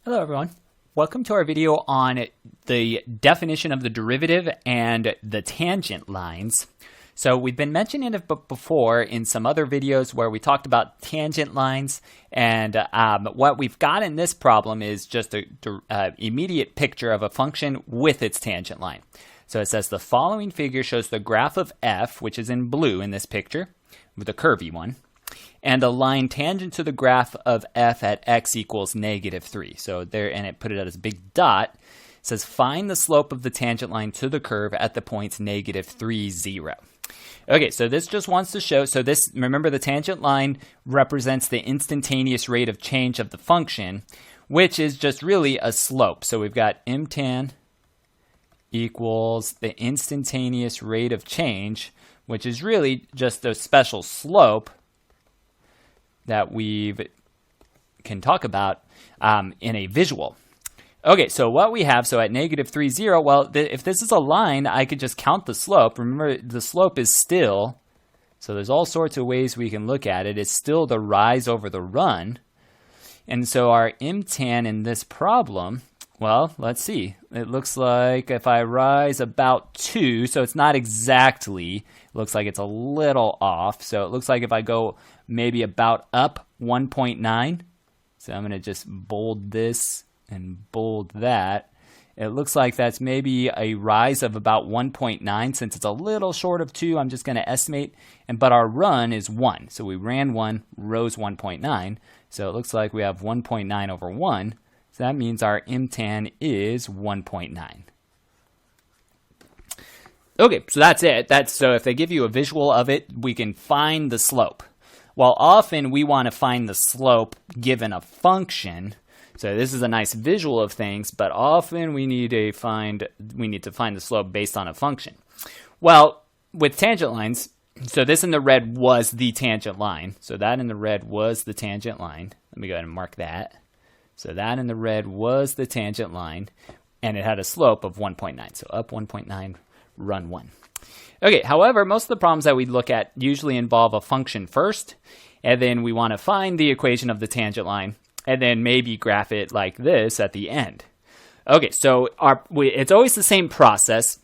Hello everyone. Welcome to our video on the definition of the derivative and the tangent lines. So we've been mentioning it before in some other videos where we talked about tangent lines, and what we've got in this problem is just an immediate picture of a function with its tangent line. So it says the following figure shows the graph of f, which is in blue in this picture, with the curvy one, and a line tangent to the graph of f at x equals -3. So there, and it put it as a big dot. It says find the slope of the tangent line to the curve at the points -3, 0. Okay, so this just wants to show, so this, remember the tangent line represents the instantaneous rate of change of the function, which is just really a slope. So we've got mtan equals the instantaneous rate of change, which is really just a special slope that we can talk about in a visual. Okay, so what we have, so at -3, 0, well, if this is a line, I could just count the slope. Remember, the slope is still, so there's all sorts of ways we can look at it. It's still the rise over the run. And so our mtan in this problem, well, let's see. It looks like if I rise about 2, so it's not exactly, it looks like it's a little off. So it looks like if I go maybe about up 1.9, so I'm going to just bold this and bold that. It looks like that's maybe a rise of about 1.9. Since it's a little short of 2, I'm just going to estimate. But our run is 1. So we ran 1, rose 1.9. So it looks like we have 1.9 over 1. So that means our mtan is 1.9. Okay, so that's it. So if they give you a visual of it, we can find the slope. Well, often we want to find the slope given a function. So this is a nice visual of things, but often we need to find the slope based on a function. Well, with tangent lines, so this in the red was the tangent line. So that in the red was the tangent line. Let me go ahead and mark that. So that in the red was the tangent line, and it had a slope of 1.9. So up 1.9, run 1. Okay, however, most of the problems that we look at usually involve a function first, and then we want to find the equation of the tangent line, and then maybe graph it like this at the end. Okay, so it's always the same process.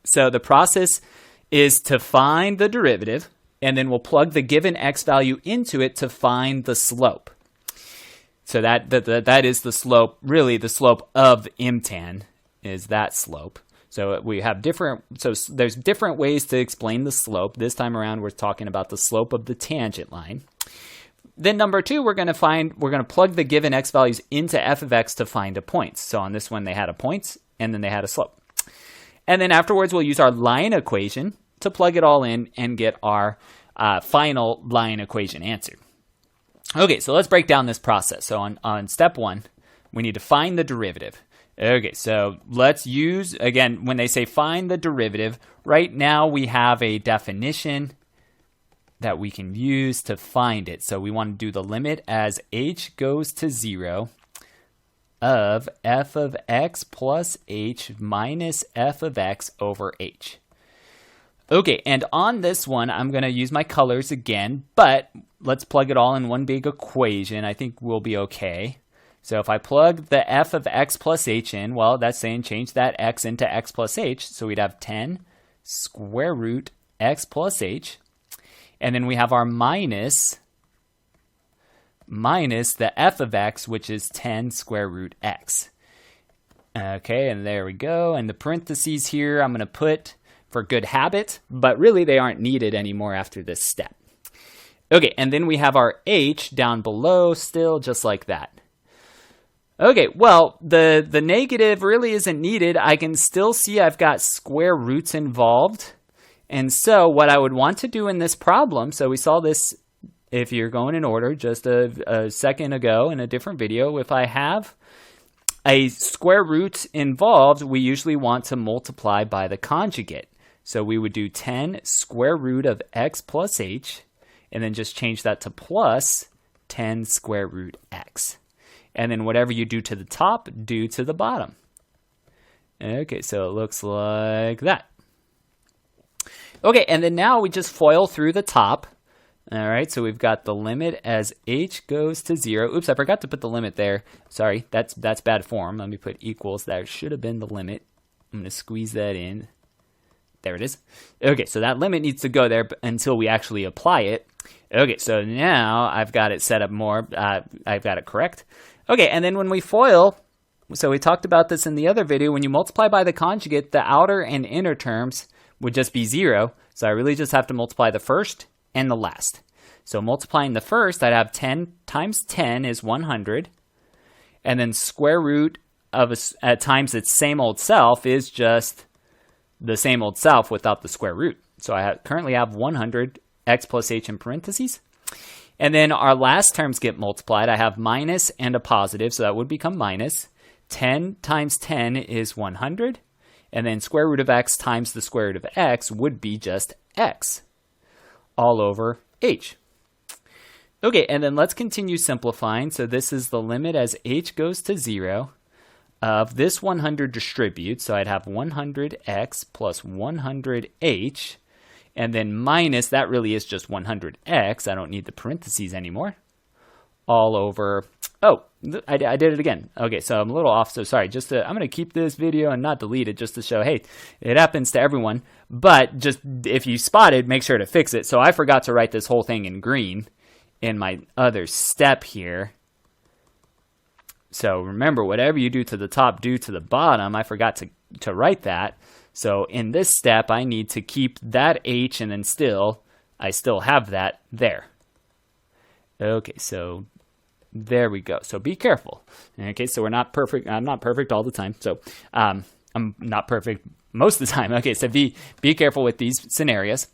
So the process is to find the derivative, and then we'll plug the given x value into it to find the slope. So that is the slope, really the slope of mtan is that slope. So we have there's different ways to explain the slope. This time around, we're talking about the slope of the tangent line. Then number 2, we're going to plug the given x values into f of x to find a point. So on this one, they had a point, and then they had a slope. And then afterwards, we'll use our line equation to plug it all in and get our final line equation answer. Okay, so let's break down this process. So on step 1, we need to find the derivative. Okay, so let's use, again, when they say find the derivative, right now we have a definition that we can use to find it. So we want to do the limit as h goes to 0 of f of x plus h minus f of x over h. Okay, and on this one, I'm going to use my colors again, but let's plug it all in one big equation. I think we'll be okay. So if I plug the f of x plus h in, well, that's saying change that x into x plus h. So we'd have 10 square root x plus h. And then we have our minus the f of x, which is 10 square root x. Okay, and there we go. And the parentheses here, I'm going to put for good habit, but really they aren't needed anymore after this step. Okay, and then we have our h down below still, just like that. Okay, well, the negative really isn't needed. I can still see I've got square roots involved. And so what I would want to do in this problem, so we saw this, if you're going in order, just a second ago in a different video, if I have a square root involved, we usually want to multiply by the conjugate. So we would do 10 square root of x plus h, and then just change that to plus 10 square root x. And then whatever you do to the top, do to the bottom. Okay, so it looks like that. Okay, and then now we just FOIL through the top. All right, so we've got the limit as h goes to 0. Oops, I forgot to put the limit there. Sorry, that's bad form. Let me put equals. That should have been the limit. I'm going to squeeze that in. There it is. Okay, so that limit needs to go there until we actually apply it. Okay, so now I've got it set up more. I've got it correct. Okay, and then when we FOIL, so we talked about this in the other video, when you multiply by the conjugate, the outer and inner terms would just be 0. So I really just have to multiply the first and the last. So multiplying the first, I'd have 10 times 10 is 100. And then square root of times its same old self is just the same old self without the square root. So I currently have 100 x plus h in parentheses. And then our last terms get multiplied. I have minus and a positive, so that would become minus. 10 times 10 is 100. And then square root of x times the square root of x would be just x all over h. Okay, and then let's continue simplifying. So this is the limit as h goes to 0 of this 100 distributes. So I'd have 100x plus 100h. And then minus, that really is just 100x. I don't need the parentheses anymore. All over, oh, I did it again. Okay, so I'm a little off, so sorry. I'm going to keep this video and not delete it just to show, hey, it happens to everyone. But just if you spot it, make sure to fix it. So I forgot to write this whole thing in green in my other step here. So remember, whatever you do to the top, do to the bottom. I forgot to write that. So in this step, I need to keep that h, and then I still have that there. Okay, so there we go. So be careful. Okay, so we're not perfect. I'm not perfect all the time. So I'm not perfect most of the time. Okay, so be careful with these scenarios.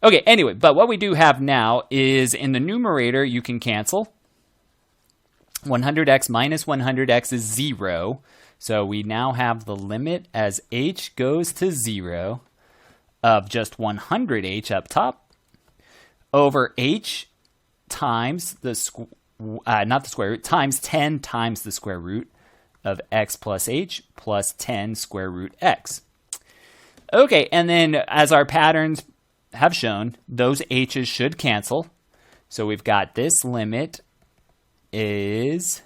Okay, anyway, but what we do have now is in the numerator, you can cancel. 100x minus 100x is 0. So we now have the limit as h goes to 0 of just 100h up top over h times not the square root, times 10 times the square root of x plus h plus 10 square root x. Okay, and then as our patterns have shown, those h's should cancel. So we've got this limit is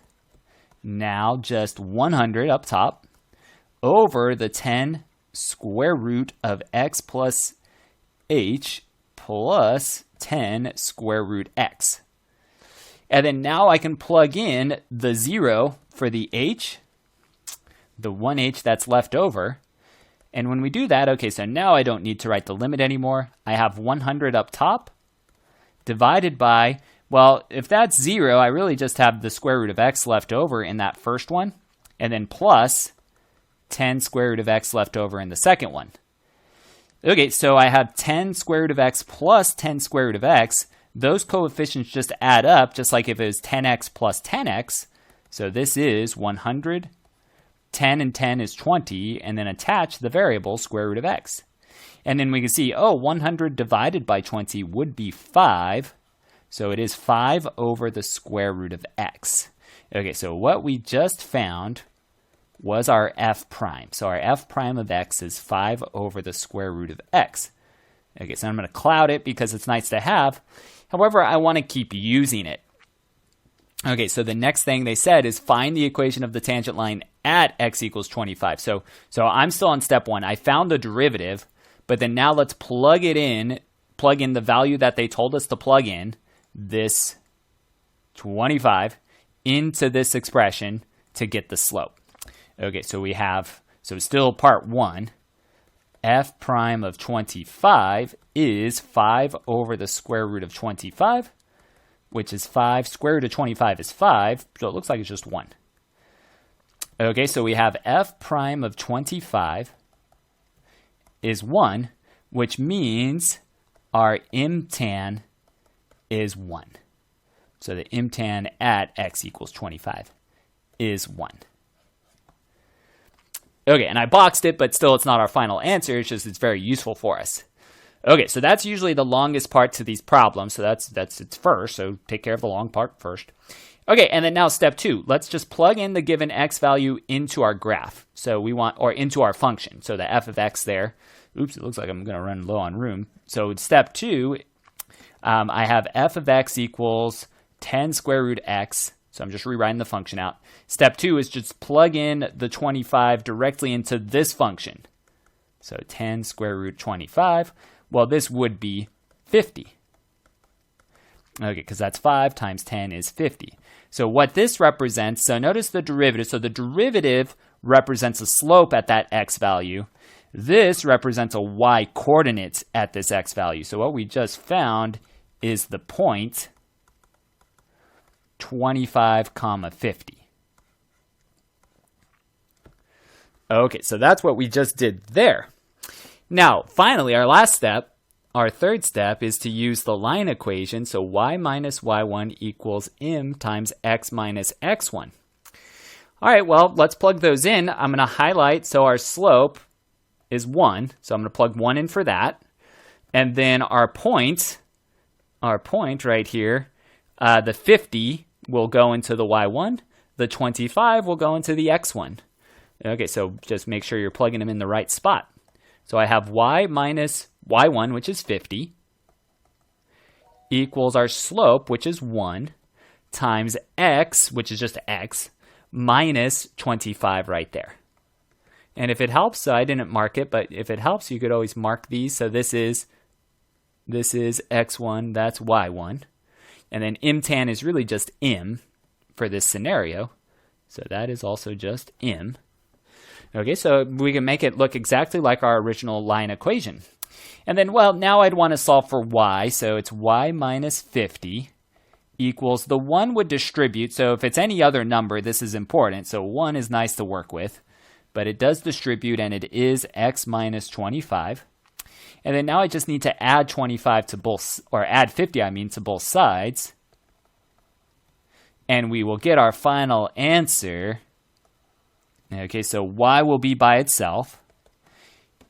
now just 100 up top over the 10 square root of x plus h plus 10 square root x. And then now I can plug in the 0 for the h, the 1h that's left over. And when we do that, okay, so now I don't need to write the limit anymore. I have 100 up top divided by, well, if that's 0, I really just have the square root of x left over in that first one, and then plus 10 square root of x left over in the second one. Okay, so I have 10 square root of x plus 10 square root of x. Those coefficients just add up, just like if it was 10x plus 10x. So this is 100. 10 and 10 is 20, and then attach the variable square root of x. And then we can see, 100 divided by 20 would be 5. So it is 5 over the square root of x. Okay, so what we just found was our f prime. So our f prime of x is 5 over the square root of x. Okay, so I'm going to cloud it because it's nice to have. However, I want to keep using it. Okay, so the next thing they said is find the equation of the tangent line at x equals 25. So I'm still on step 1. I found the derivative, but then now let's plug in the value that they told us to plug in, this 25, into this expression to get the slope. Okay, so we have, so still part 1, f prime of 25 is 5 over the square root of 25, which is 5. Square root of 25 is 5, so it looks like it's just 1. Okay, so we have f prime of 25 is 1, which means our imtan is 1. So the imtan at x equals 25 is 1. Okay, and I boxed it, but still it's not our final answer. It's just it's very useful for us. Okay, so that's usually the longest part to these problems. So that's its first. So take care of the long part first. Okay, and then now step 2. Let's just plug in the given x value into our graph. So we want, or into our function. So the f of x there. Oops, it looks like I'm going to run low on room. So step 2, I have f of x equals 10 square root x. So I'm just rewriting the function out. Step 2 is just plug in the 25 directly into this function. So 10 square root 25. Well, this would be 50. Okay, because that's 5 times 10 is 50. So what this represents, so notice the derivative. So the derivative represents a slope at that x value. This represents a y coordinate at this x value. So what we just found is the point 25, 50. Okay, so that's what we just did there. Now, finally, our last step, our third step, is to use the line equation. So y minus y1 equals m times x minus x1. All right, well, let's plug those in. I'm going to highlight, so our slope is 1. So I'm going to plug 1 in for that. And then our point right here, the 50 will go into the y1. The 25 will go into the x1. Okay, so just make sure you're plugging them in the right spot. So I have y minus y1, which is 50, equals our slope, which is 1, times x, which is just x, minus 25 right there. And if it helps, so I didn't mark it, but if it helps, you could always mark these. So this is x1, that's y1. And then m tan is really just m for this scenario. So that is also just m. Okay, so we can make it look exactly like our original line equation. And then, well, now I'd want to solve for y. So it's y minus 50 equals, the 1 would distribute. So if it's any other number, this is important. So 1 is nice to work with. But it does distribute, and it is x minus 25. And then now I just need to add 25 to both, or add 50, I mean, to both sides. And we will get our final answer. Okay, so y will be by itself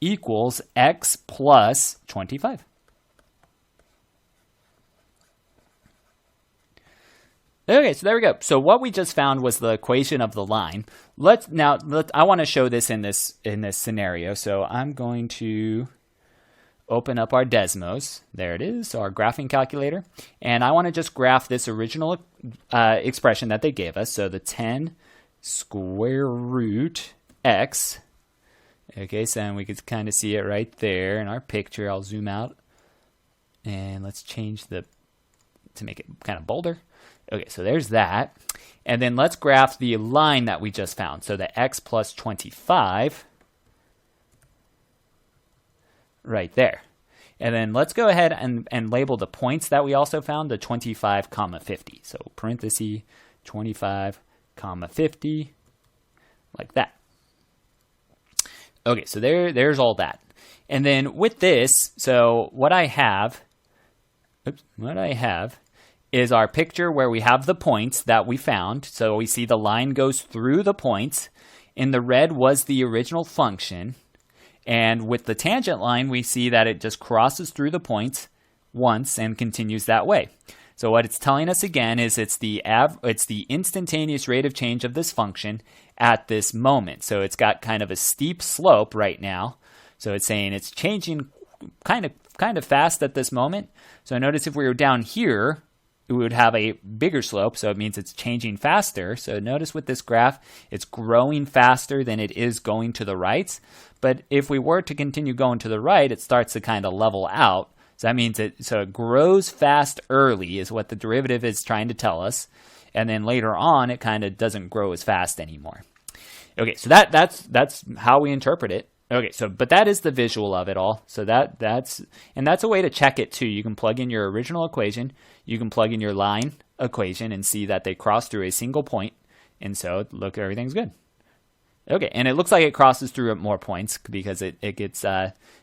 equals x plus 25. Okay, so there we go. So what we just found was the equation of the line. I want to show this in this scenario. So I'm going to open up our Desmos. There it is, so our graphing calculator. And I want to just graph this original expression that they gave us. So the 10 square root x. Okay, so we can kind of see it right there in our picture. I'll zoom out. And let's change to make it kind of bolder. Okay, so there's that. And then let's graph the line that we just found. So the x plus 25 right there. And then let's go ahead and label the points that we also found, the 25, 50. So parenthesis 25, 50, like that. Okay, so there's all that. And then with this, so what I have is our picture where we have the points that we found. So we see the line goes through the points. In the red was the original function. And with the tangent line, we see that it just crosses through the points once and continues that way. So what it's telling us again is it's the instantaneous rate of change of this function at this moment. So it's got kind of a steep slope right now. So it's saying it's changing kind of fast at this moment. So notice if we were down here, we would have a bigger slope, so it means it's changing faster. So notice with this graph, it's growing faster than it is going to the right. But if we were to continue going to the right, it starts to kind of level out. So that means it grows fast early is what the derivative is trying to tell us. And then later on, it kind of doesn't grow as fast anymore. Okay, so that's how we interpret it. Okay, but that is the visual of it all. So that's a way to check it too. You can plug in your original equation, you can plug in your line equation and see that they cross through a single point. And so look, everything's good. Okay, and it looks like it crosses through at more points because it gets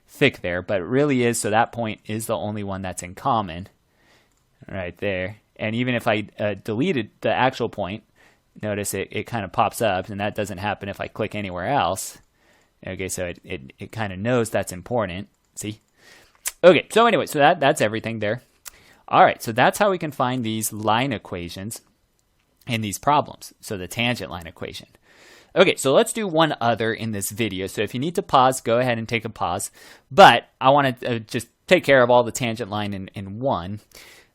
thick there, but it really is, so that point is the only one that's in common right there. And even if I deleted the actual point, notice it kind of pops up, and that doesn't happen if I click anywhere else. Okay, so it kind of knows that's important. See? Okay, so anyway, so that's everything there. All right, so that's how we can find these line equations in these problems. So the tangent line equation. Okay, so let's do one other in this video. So if you need to pause, go ahead and take a pause. But I want to just take care of all the tangent line in one.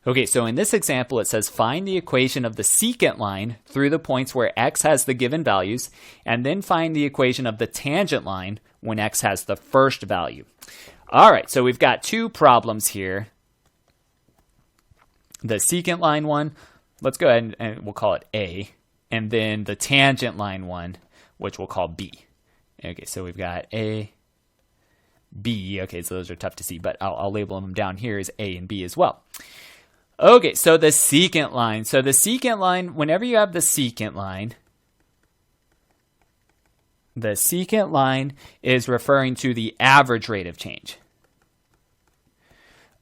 Okay, so in this example, it says find the equation of the secant line through the points where x has the given values, and then find the equation of the tangent line when x has the first value. All right, so we've got two problems here. The secant line one, let's go ahead and we'll call it A, and then the tangent line one, which we'll call B. Okay, so we've got A, B. Okay, so those are tough to see, but I'll label them down here as A and B as well. Okay, so the secant line. So the secant line, whenever you have the secant line is referring to the average rate of change.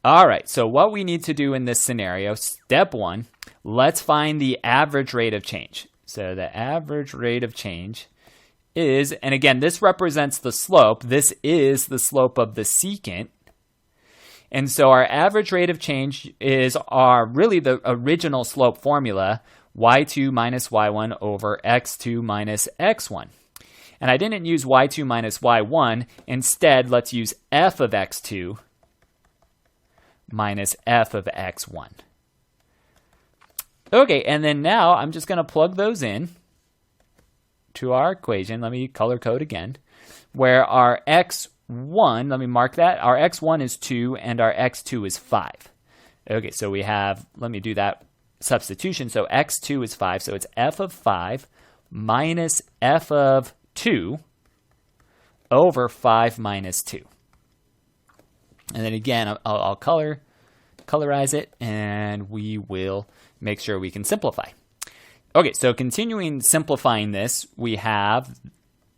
All right, so what we need to do in this scenario, step one, let's find the average rate of change. So the average rate of change is, and again, this represents the slope. This is the slope of the secant. And so our average rate of change is really the original slope formula, y2 minus y1 over x2 minus x1. And I didn't use y2 minus y1. Instead, let's use f of x2 minus f of x1. Okay, and then now I'm just going to plug those in to our equation. Let me color code again, where our x1, let me mark that, our x1 is 2 and our x2 is 5. Okay, so we have, let me do that substitution. So x2 is 5, so it's f of 5 minus f of 2 over 5 minus 2. And then again, I'll colorize it, and we will make sure we can simplify. Okay, so continuing simplifying this, we have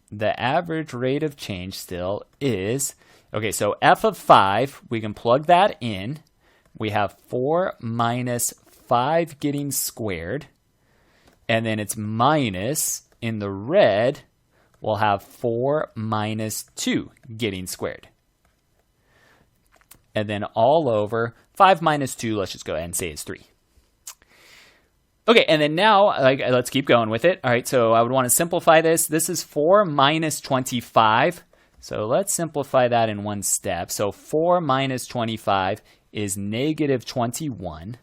the average rate of change still is, okay, so f of 5, we can plug that in. We have 4 minus 5 getting squared, and then it's minus, in the red, we'll have 4 minus 2 getting squared. And then all over 5 minus 2, let's just go ahead and say is 3. Okay, and then now, let's keep going with it. All right, so I would want to simplify this. This is 4 minus 25. So let's simplify that in one step. So 4 minus 25 is negative 21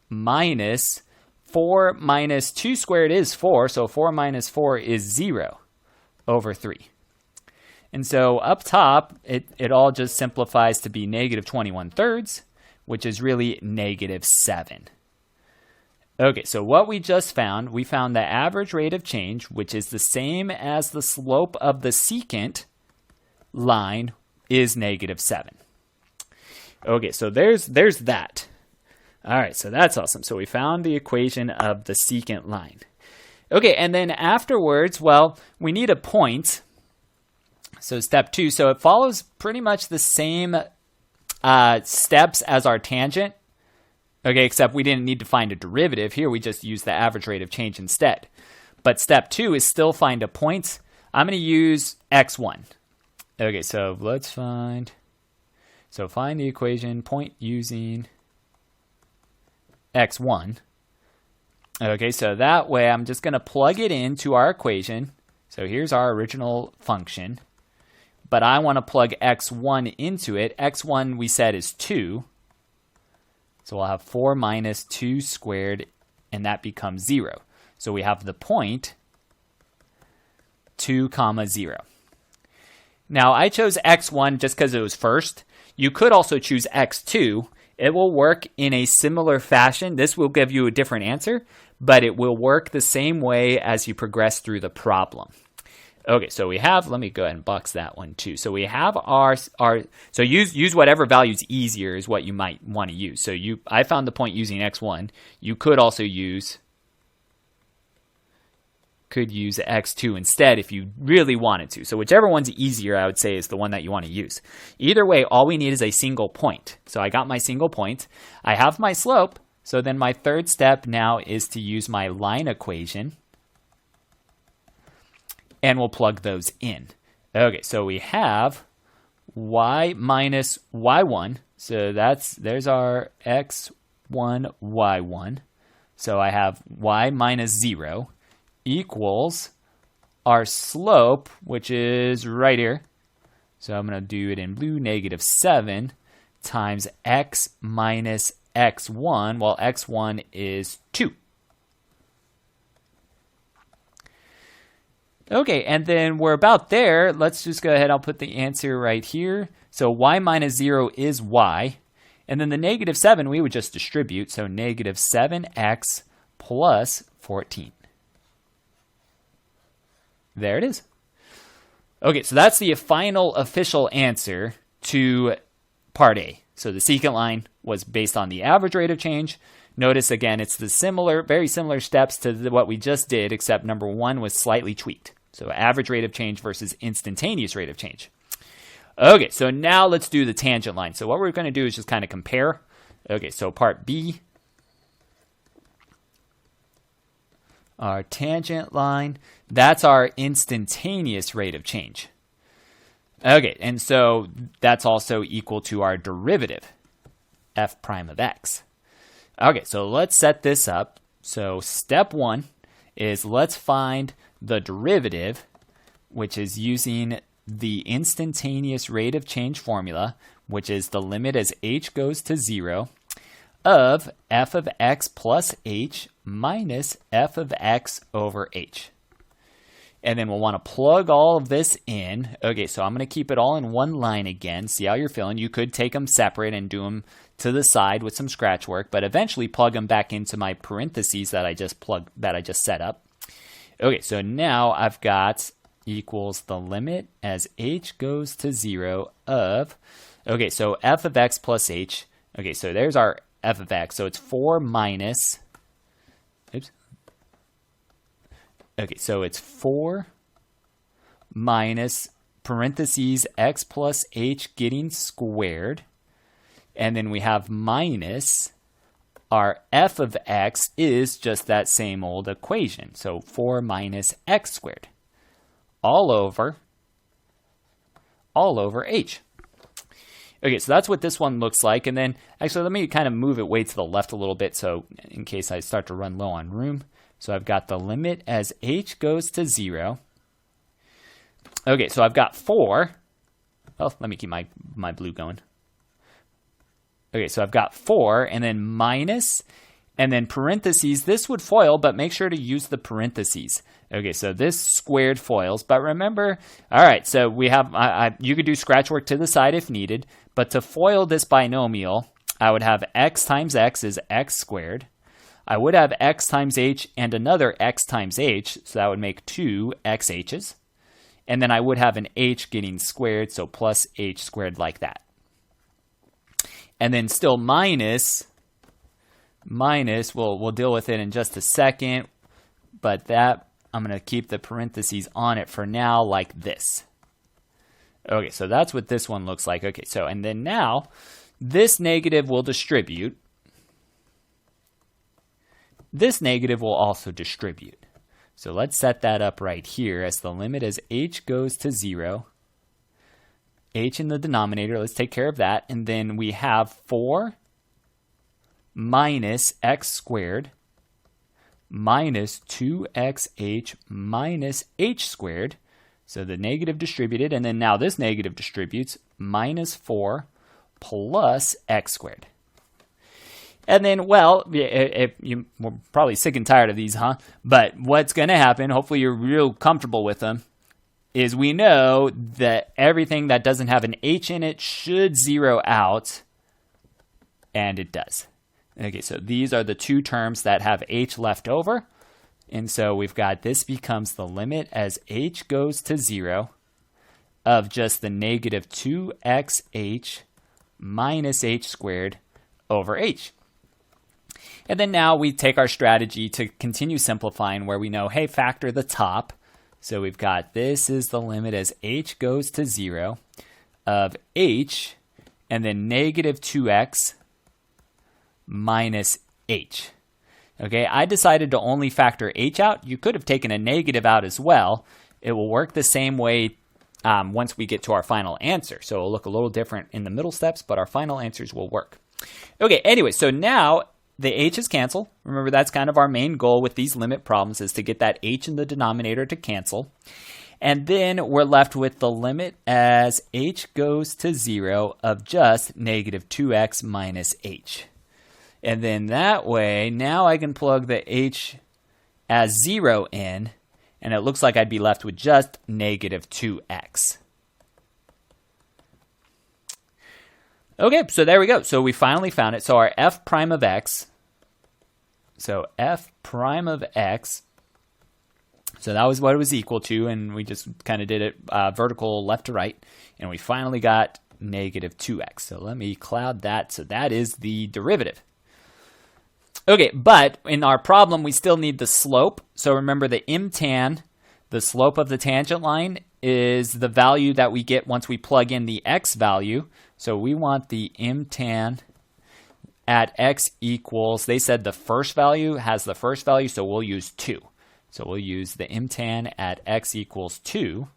minus 4 minus 2 squared is 4. So 4 minus 4 is 0 over 3. And so up top, it all just simplifies to be negative 21 thirds, which is really negative 7. Okay, so what we just found, we found the average rate of change, which is the same as the slope of the secant line, is negative 7. Okay, so there's that. All right, so that's awesome. So we found the equation of the secant line. Okay, and then afterwards, well, we need a point. So step 2, so it follows pretty much the same steps as our tangent. Okay, except we didn't need to find a derivative. Here we just use the average rate of change instead. But step 2 is still find a point. I'm going to use x1. Okay, so let's find the equation point using x1. Okay, so that way I'm just going to plug it into our equation. So here's our original function. But I want to plug x1 into it. x1 we said is 2. So we'll have 4 minus 2 squared, and that becomes 0. So we have the point 2, 0. Now I chose x1 just because it was first. You could also choose x2. It will work in a similar fashion. This will give you a different answer, but it will work the same way as you progress through the problem. Okay, so we have, let me go ahead and box that one too. So we have our so use whatever value's easier is what you might want to use. So I found the point using x1. You could also use x2 instead if you really wanted to. So whichever one's easier, I would say, is the one that you want to use. Either way, all we need is a single point. So I got my single point. I have my slope. So then my third step now is to use my line equation. And we'll plug those in. Okay, so we have y minus y1. So there's our x1, y1. So I have y minus 0 equals our slope, which is right here. So I'm going to do it in blue, negative 7 times x minus x1, while x1 is 2. Okay, and then we're about there. Let's just go ahead. I'll put the answer right here. So y minus 0 is y. And then the negative 7, we would just distribute. So negative 7x plus 14. There it is. Okay, so that's the final official answer to part A. So the secant line was based on the average rate of change. Notice again, it's the very similar steps to what we just did, except number 1 was slightly tweaked. So average rate of change versus instantaneous rate of change. Okay, so now let's do the tangent line. So what we're going to do is just kind of compare. Okay, so part B, our tangent line, that's our instantaneous rate of change. Okay, and so that's also equal to our derivative, f prime of x. Okay, so let's set this up. So step 1 is let's find the derivative, which is using the instantaneous rate of change formula, which is the limit as h goes to 0 of f of x plus h minus f of x over h. And then we'll want to plug all of this in. Okay, so I'm going to keep it all in one line again. See how you're feeling. You could take them separate and do them to the side with some scratch work, but eventually plug them back into my parentheses that I just set up. Okay, so now I've got equals the limit as h goes to 0 of, okay, so f of x plus h. Okay, so there's our f of x. So it's 4 minus, oops. Okay, so it's 4 minus parentheses x plus h getting squared. And then we have minus our f of x is just that same old equation. So 4 minus x squared all over h. Okay, so that's what this one looks like. And then actually let me kind of move it way to the left a little bit so in case I start to run low on room. So I've got the limit as h goes to 0. Okay, so I've got 4. Oh, let me keep my blue going. Okay, so I've got 4 and then minus and then parentheses. This would FOIL, but make sure to use the parentheses. Okay, so this squared FOILs, but remember, all right, so we have, you could do scratch work to the side if needed, but to FOIL this binomial, I would have x times x is x squared. I would have x times h and another x times h, so that would make 2 xh's. And then I would have an h getting squared, so plus h squared like that. And then still minus, we'll deal with it in just a second, but that, I'm going to keep the parentheses on it for now like this. Okay, so that's what this one looks like. Okay, so, and then now, this negative will distribute. This negative will also distribute. So let's set that up right here as the limit as h goes to 0. H in the denominator, let's take care of that. And then we have 4 minus x squared minus 2xh minus h squared. So the negative distributed, and then now this negative distributes, minus 4 plus x squared. And then, well, you're probably sick and tired of these, huh? But what's going to happen, hopefully you're real comfortable with them, is we know that everything that doesn't have an h in it should zero out, and it does. Okay, so these are the two terms that have h left over, and so we've got this becomes the limit as h goes to 0 of just the negative 2xh minus h squared over h. And then now we take our strategy to continue simplifying where we know, hey, factor the top. So we've got this is the limit as h goes to 0 of h and then negative 2x minus h. Okay, I decided to only factor h out. You could have taken a negative out as well. It will work the same way once we get to our final answer. So it'll look a little different in the middle steps, but our final answers will work. Okay, anyway, so now the h's cancel. Remember, that's kind of our main goal with these limit problems is to get that h in the denominator to cancel. And then we're left with the limit as h goes to 0 of just negative 2x minus h. And then that way, now I can plug the h as 0 in, and it looks like I'd be left with just negative 2x. Okay, so there we go. So we finally found it. So our f prime of x, so f prime of x, so that was what it was equal to, and we just kind of did it vertical left to right, and we finally got negative 2x. So let me cloud that. So that is the derivative. Okay, but in our problem, we still need the slope. So remember the mtan, the slope of the tangent line, is the value that we get once we plug in the x value. So we want the mtan at x equals, they said the first value has the first value, so we'll use 2. So we'll use the mtan at x equals 2,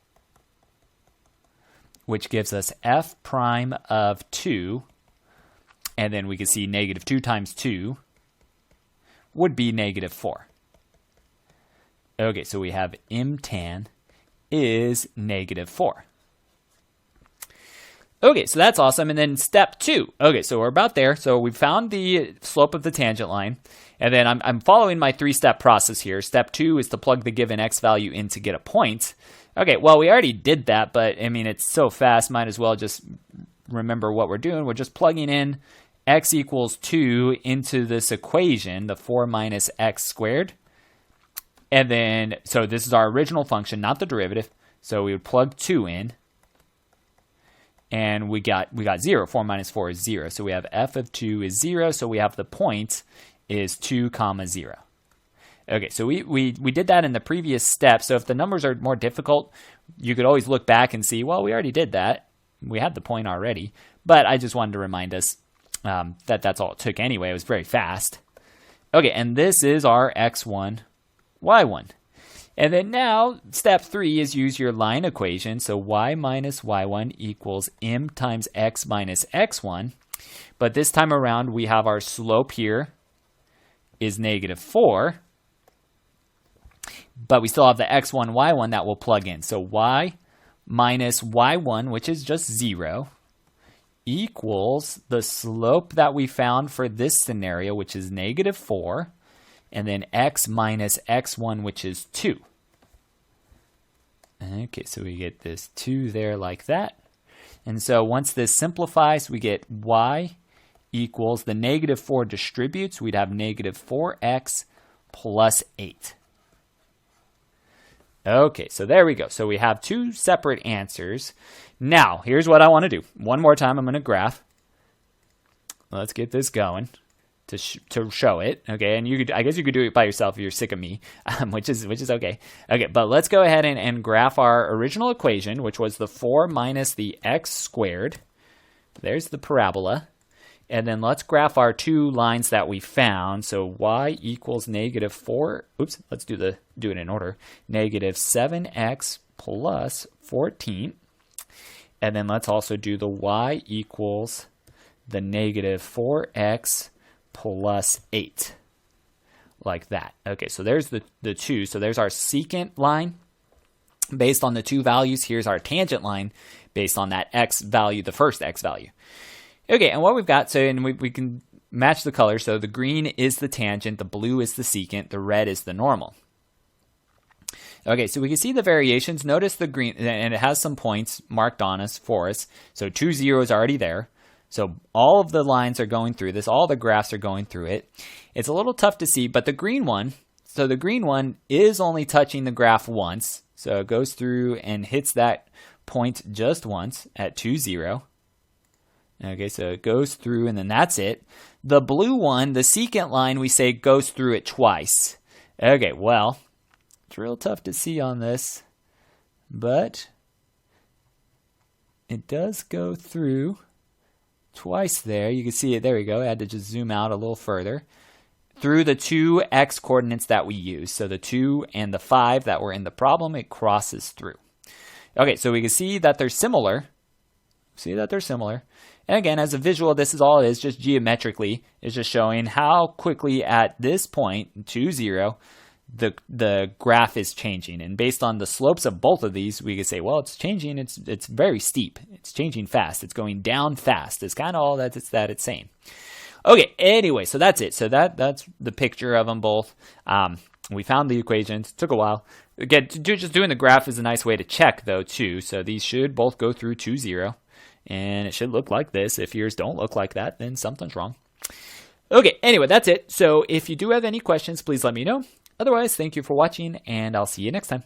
which gives us f prime of 2, and then we can see negative 2 times 2 would be negative 4. Okay, so we have mtan is negative 4. Okay, so that's awesome. And then step 2. Okay, so we're about there. So we found the slope of the tangent line. And then I'm following my 3-step process here. Step 2 is to plug the given x value in to get a point. Okay, well, we already did that, but I mean, it's so fast, might as well just remember what we're doing. We're just plugging in x equals 2 into this equation, the 4 minus x squared. And then, so this is our original function, not the derivative. So we would plug 2 in. And we got 0. 4 minus 4 is 0. So we have f of 2 is 0. So we have the point is 2 comma 0. Okay, so we did that in the previous step. So if the numbers are more difficult, you could always look back and see, well, we already did that. We had the point already. But I just wanted to remind us that that's all it took anyway. It was very fast. Okay, and this is our x1, y1. And then now, step 3 is use your line equation. So y minus y1 equals m times x minus x1. But this time around, we have our slope here is negative 4. But we still have the x1, y1 that we'll plug in. So y minus y1, which is just 0, equals the slope that we found for this scenario, which is negative 4. And then x minus x1, which is 2. Okay, so we get this 2 there like that. And so once this simplifies, we get y equals the negative 4 distributes. We'd have negative 4x plus 8. Okay, so there we go. So we have 2 separate answers. Now, here's what I want to do. One more time, I'm going to graph. Let's get this going to show it. Okay, and I guess you could do it by yourself if you're sick of me, which is okay. Okay, but let's go ahead and graph our original equation, which was the 4 minus the x squared. There's the parabola. And then let's graph our 2 lines that we found. So y equals negative 4. Oops, let's do it in order. Negative 7x plus 14. And then let's also do the y equals the negative 4x plus 8. Like that. Okay, so there's the 2. So there's our secant line based on the 2 values. Here's our tangent line based on that x value, the first x value. Okay, and what we've got, so and we can match the colors. So the green is the tangent, the blue is the secant, the red is the normal. Okay, so we can see the variations. Notice the green, and it has some points marked on us for us. So 2 zeros are already there. So all of the lines are going through this. All the graphs are going through it. It's a little tough to see, but the green one, so the green one is only touching the graph once. So it goes through and hits that point just once at 2, 0. Okay, so it goes through and then that's it. The blue one, the secant line, we say goes through it twice. Okay, well, it's real tough to see on this, but it does go through twice there. You can see it. There we go. I had to just zoom out a little further. Through the 2 x coordinates that we use. So the 2 and the 5 that were in the problem, it crosses through. Okay, so we can see that they're similar. See that they're similar. And again, as a visual, this is all it is, just geometrically. It's just showing how quickly at this point, 2, 0, the graph is changing. And based on the slopes of both of these, we could say, well, it's changing. It's very steep. It's changing fast. It's going down fast. It's kind of all that it's saying. Okay, anyway, so that's it. So that's the picture of them both. We found the equations. It took a while. Again, just doing the graph is a nice way to check, though, too. So these should both go through 2, 0. And it should look like this. If yours don't look like that, then something's wrong. Okay, anyway, that's it. So if you do have any questions, please let me know. Otherwise, thank you for watching, and I'll see you next time.